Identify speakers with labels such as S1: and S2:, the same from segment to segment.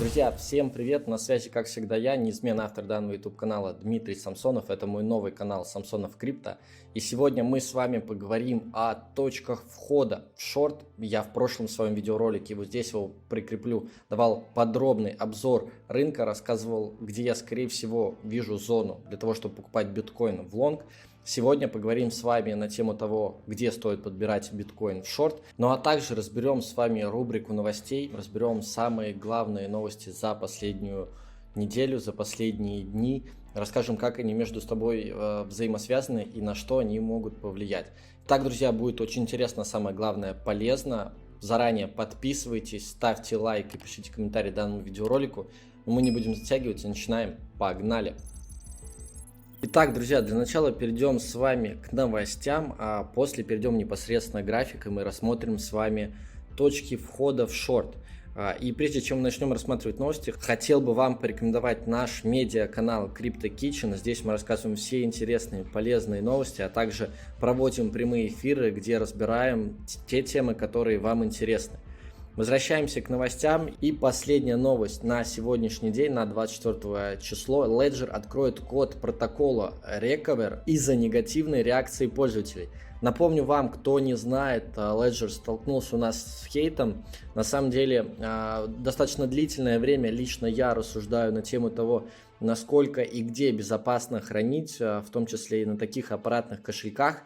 S1: Друзья, всем привет! На связи, как всегда, я, неизменный автор данного YouTube канала Дмитрий Самсонов. Это мой новый канал Самсонов Крипто. И сегодня мы с вами поговорим о точках входа в шорт. Я в прошлом своем видеоролике, вот здесь его прикреплю, давал подробный обзор рынка, рассказывал, где я, скорее всего, вижу зону для того, чтобы покупать биткоин в лонг. Сегодня поговорим с вами на тему того, где стоит подбирать биткоин в шорт. Ну а также разберем с вами рубрику новостей, разберем самые главные новости за последнюю неделю, за последние дни. Расскажем, как они между собой взаимосвязаны и на что они могут повлиять. Так, друзья, будет очень интересно, самое главное, полезно. Заранее подписывайтесь, ставьте лайк и пишите комментарий данному видеоролику. Но мы не будем затягивать, начинаем. Погнали! Итак, друзья, для начала перейдем с вами к новостям, а после перейдем непосредственно к графикам и рассмотрим с вами точки входа в шорт. И прежде чем мы начнем рассматривать новости, хотел бы вам порекомендовать наш медиа-канал Crypto Kitchen. Здесь мы рассказываем все интересные, полезные новости, а также проводим прямые эфиры, где разбираем те темы, которые вам интересны. Возвращаемся к новостям, и последняя новость на сегодняшний день, на 24 число, Ledger откроет код протокола Recover из-за негативной реакции пользователей. Напомню вам, кто не знает, Ledger столкнулся у нас с хейтом. На самом деле, достаточно длительное время лично я рассуждаю на тему того, насколько и где безопасно хранить, в том числе и на таких аппаратных кошельках,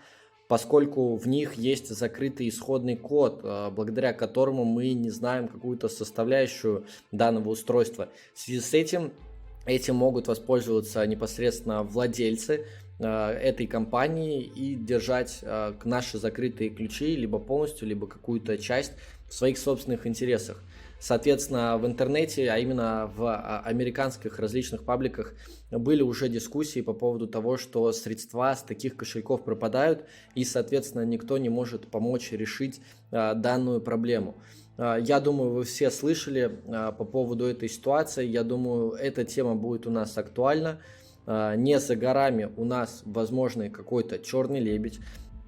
S1: поскольку в них есть закрытый исходный код, благодаря которому мы не знаем какую-то составляющую данного устройства. В связи с этим могут воспользоваться непосредственно владельцы этой компании и держать наши закрытые ключи либо полностью, либо какую-то часть в своих собственных интересах. Соответственно, в интернете, а именно в американских различных пабликах, были уже дискуссии по поводу того, что средства с таких кошельков пропадают, и, соответственно, никто не может помочь решить данную проблему. Я думаю, вы все слышали по поводу этой ситуации. Я думаю, эта тема будет у нас актуальна. Не за горами у нас возможный какой-то черный лебедь.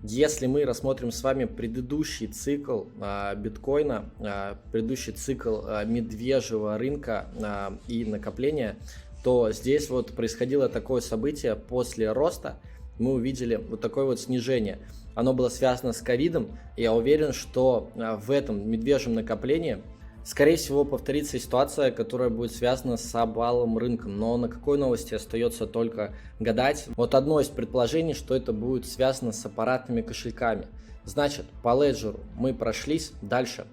S1: Если мы рассмотрим с вами предыдущий цикл биткоина, предыдущий цикл медвежьего рынка и накопления, то здесь вот происходило такое событие: после роста мы увидели вот такое вот снижение. Оно было связано с ковидом, и я уверен, что в этом медвежьем накоплении скорее всего повторится ситуация, которая будет связана с обвалом рынком. Но на какой новости остается только гадать. Вот одно из предположений, что это будет связано с аппаратными кошельками. Значит, по Ledger мы прошлись дальше.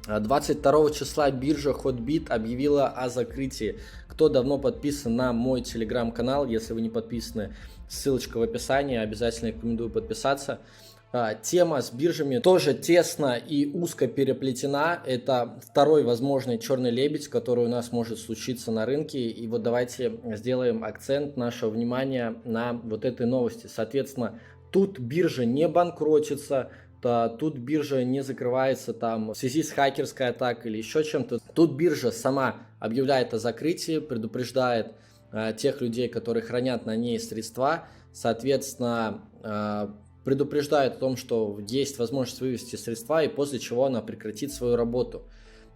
S1: 22 числа биржа Hotbit объявила о закрытии. Кто давно подписан на мой телеграм-канал, если вы не подписаны, ссылочка в описании, обязательно рекомендую подписаться. Тема с биржами тоже тесно и узко переплетена. Это второй возможный черный лебедь, который у нас может случиться на рынке. И вот давайте сделаем акцент нашего внимания на вот этой новости. Соответственно, тут биржа не банкротится, тут биржа не закрывается там в связи с хакерской атакой или еще чем-то. Тут биржа сама объявляет о закрытии, предупреждает тех людей, которые хранят на ней средства. Соответственно, предупреждает о том, что есть возможность вывести средства, и после чего она прекратит свою работу.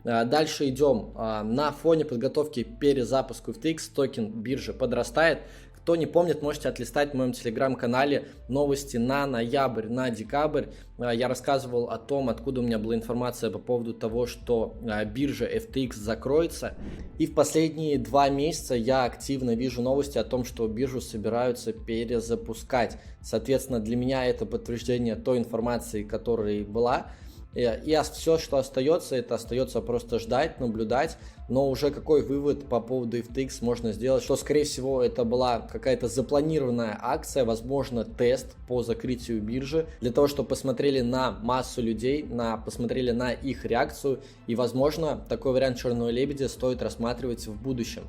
S1: Дальше идем. На фоне подготовки к перезапуску FTX токен биржи подрастает. Кто не помнит, можете отлистать в моем телеграм-канале новости на ноябрь, на декабрь. Я рассказывал о том, откуда у меня была информация по поводу того, что биржа FTX закроется. И в последние 2 месяца я активно вижу новости о том, что биржу собираются перезапускать. Соответственно, для меня это подтверждение той информации, которая была. И все, что остается, это остается просто ждать, наблюдать. Но уже какой вывод по поводу FTX можно сделать, что, скорее всего, это была какая-то запланированная акция, возможно, тест по закрытию биржи, для того, чтобы посмотрели на массу людей, посмотрели на их реакцию, и, возможно, такой вариант черного лебедя стоит рассматривать в будущем.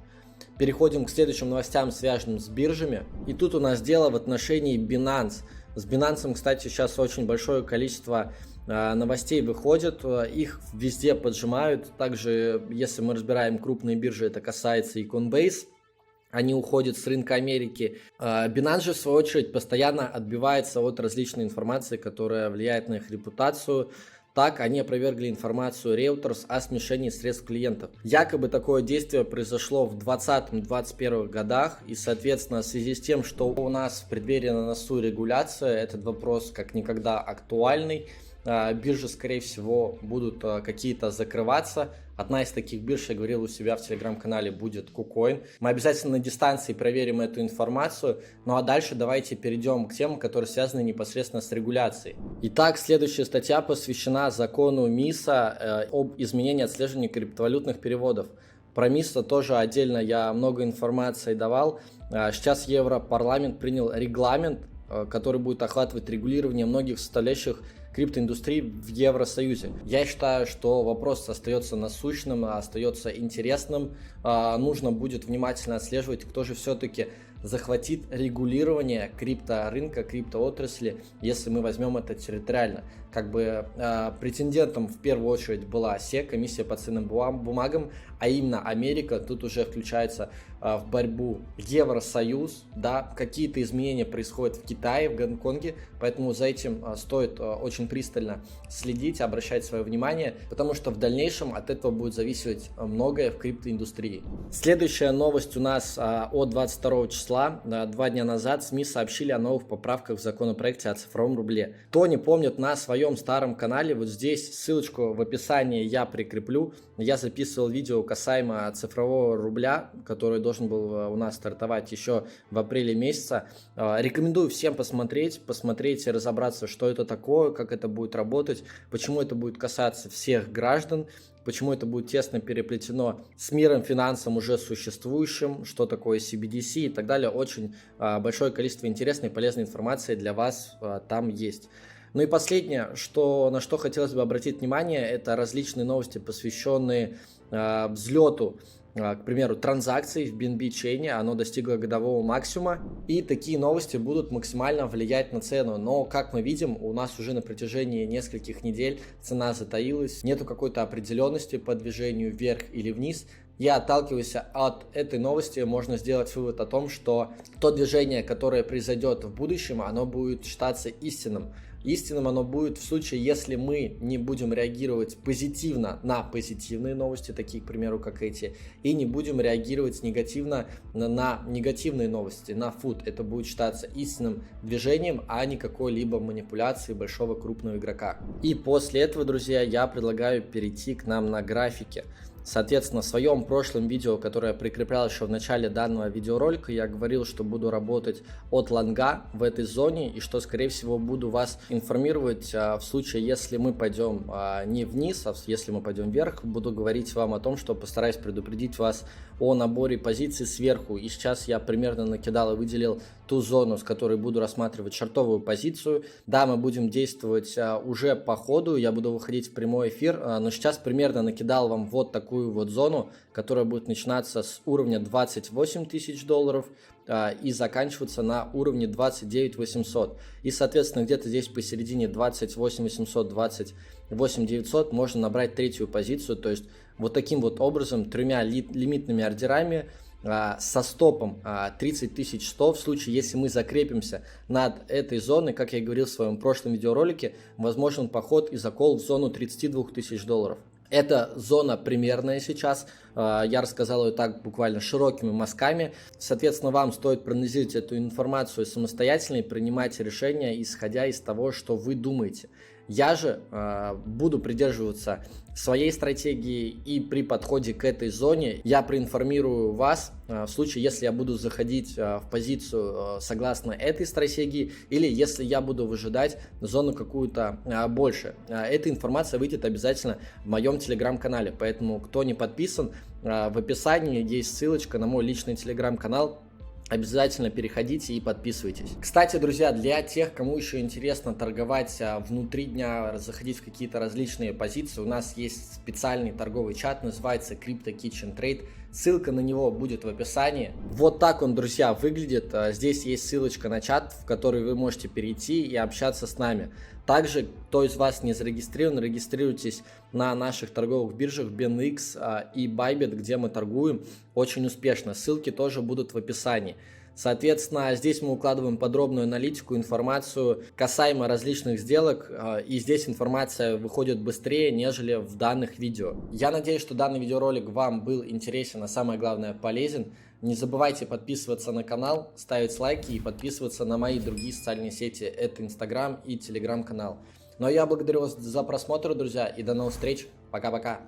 S1: Переходим к следующим новостям, связанным с биржами. И тут у нас дело в отношении Binance. С Binance, кстати, сейчас очень большое количество новостей выходит, их везде поджимают. Также, если мы разбираем крупные биржи, это касается и Coinbase. Они уходят с рынка Америки. Binance же, в свою очередь, постоянно отбивается от различной информации, которая влияет на их репутацию. Так, они опровергли информацию Reuters о смешении средств клиентов. Якобы такое действие произошло в 2020-2021 годах, и, соответственно, в связи с тем, что у нас в преддверии на носу регуляция, этот вопрос как никогда актуальный. Биржи, скорее всего, будут какие-то закрываться. Одна из таких бирж, я говорил у себя в телеграм-канале, будет KuCoin. Мы обязательно на дистанции проверим эту информацию. Ну а дальше давайте перейдем к темам, которые связаны непосредственно с регуляцией. Итак, следующая статья посвящена закону МИСа об изменении отслеживания криптовалютных переводов. Про МИСа тоже отдельно я много информации давал. Сейчас Европарламент принял регламент, который будет охватывать регулирование многих составляющих криптоиндустрии в Евросоюзе. Я считаю, что вопрос остается насущным, остается интересным. Нужно будет внимательно отслеживать, кто же все-таки захватит регулирование крипторынка, криптоотрасли, если мы возьмем это территориально. Претендентом в первую очередь была СЕК, комиссия по ценным бумагам, а именно Америка. Тут уже включается в борьбу Евросоюз, да, какие-то изменения происходят в Китае, в Гонконге, поэтому за этим стоит очень пристально следить, обращать свое внимание, потому что в дальнейшем от этого будет зависеть многое в криптоиндустрии. Следующая новость у нас от 22 числа, 2 дня назад СМИ сообщили о новых поправках в законопроекте о цифровом рубле. Кто не помнит, на своем старом канале, вот здесь ссылочку в описании я прикреплю, я записывал видео касаемо цифрового рубля, который должен был у нас стартовать еще в апреле месяца. Рекомендую всем посмотреть и разобраться, что это такое, как это будет работать, почему это будет касаться всех граждан, почему это будет тесно переплетено с миром финансовым уже существующим, что такое CBDC и так далее. Очень большое количество интересной и полезной информации для вас там есть. Ну и последнее, на что хотелось бы обратить внимание, это различные новости, посвященные взлету, к примеру, транзакций в BNB Chain. Оно достигло годового максимума, и такие новости будут максимально влиять на цену. Но, как мы видим, у нас уже на протяжении нескольких недель цена затаилась, нету какой-то определенности по движению вверх или вниз. И отталкиваясь от этой новости, можно сделать вывод о том, что то движение, которое произойдет в будущем, оно будет считаться истинным. Истинным оно будет в случае, если мы не будем реагировать позитивно на позитивные новости, такие, к примеру, как эти, и не будем реагировать негативно на негативные новости, на фуд. Это будет считаться истинным движением, а не какой-либо манипуляцией большого крупного игрока. И после этого, друзья, я предлагаю перейти к нам на графике. Соответственно, в своем прошлом видео, которое я прикреплял еще в начале данного видеоролика, я говорил, что буду работать от лонга в этой зоне и что, скорее всего, буду вас информировать в случае, если мы пойдем не вниз, а если мы пойдем вверх. Буду говорить вам о том, что постараюсь предупредить вас о наборе позиций сверху. И сейчас я примерно накидал и выделил ту зону, с которой буду рассматривать шортовую позицию. Да, мы будем действовать уже по ходу, я буду выходить в прямой эфир, но сейчас примерно накидал вам вот такую вот зону, которая будет начинаться с уровня 28 тысяч долларов и заканчиваться на уровне 29 800. И, соответственно, где-то здесь посередине 28 800, 28 900 можно набрать третью позицию, то есть вот таким вот образом, тремя лимитными ордерами, со стопом 30 100 в случае, если мы закрепимся над этой зоной, как я и говорил в своем прошлом видеоролике, возможен поход и закол в зону 32 тысяч долларов. Это зона примерная сейчас, я рассказал ее так буквально широкими мазками, соответственно, вам стоит проанализировать эту информацию самостоятельно и принимать решения, исходя из того, что вы думаете. Я же буду придерживаться своей стратегии, и при подходе к этой зоне я проинформирую вас в случае, если я буду заходить в позицию согласно этой стратегии, или если я буду выжидать зону какую-то больше. Эта информация выйдет обязательно в моем телеграм-канале, поэтому кто не подписан, в описании есть ссылочка на мой личный телеграм-канал. Обязательно переходите и подписывайтесь. Кстати, друзья, для тех, кому еще интересно торговать внутри дня, заходить в какие-то различные позиции, у нас есть специальный торговый чат, называется Crypto Kitchen Trade. Ссылка на него будет в описании. Вот так он, друзья, выглядит. Здесь есть ссылочка на чат, в который вы можете перейти и общаться с нами. Также, кто из вас не зарегистрирован, регистрируйтесь на наших торговых биржах BNX и Bybit, где мы торгуем очень успешно. Ссылки тоже будут в описании. Соответственно, здесь мы укладываем подробную аналитику, информацию касаемо различных сделок, и здесь информация выходит быстрее, нежели в данных видео. Я надеюсь, что данный видеоролик вам был интересен, а самое главное полезен. Не забывайте подписываться на канал, ставить лайки и подписываться на мои другие социальные сети. Это Инстаграм и Телеграм канал. Ну а я благодарю вас за просмотр, друзья, и до новых встреч. Пока-пока.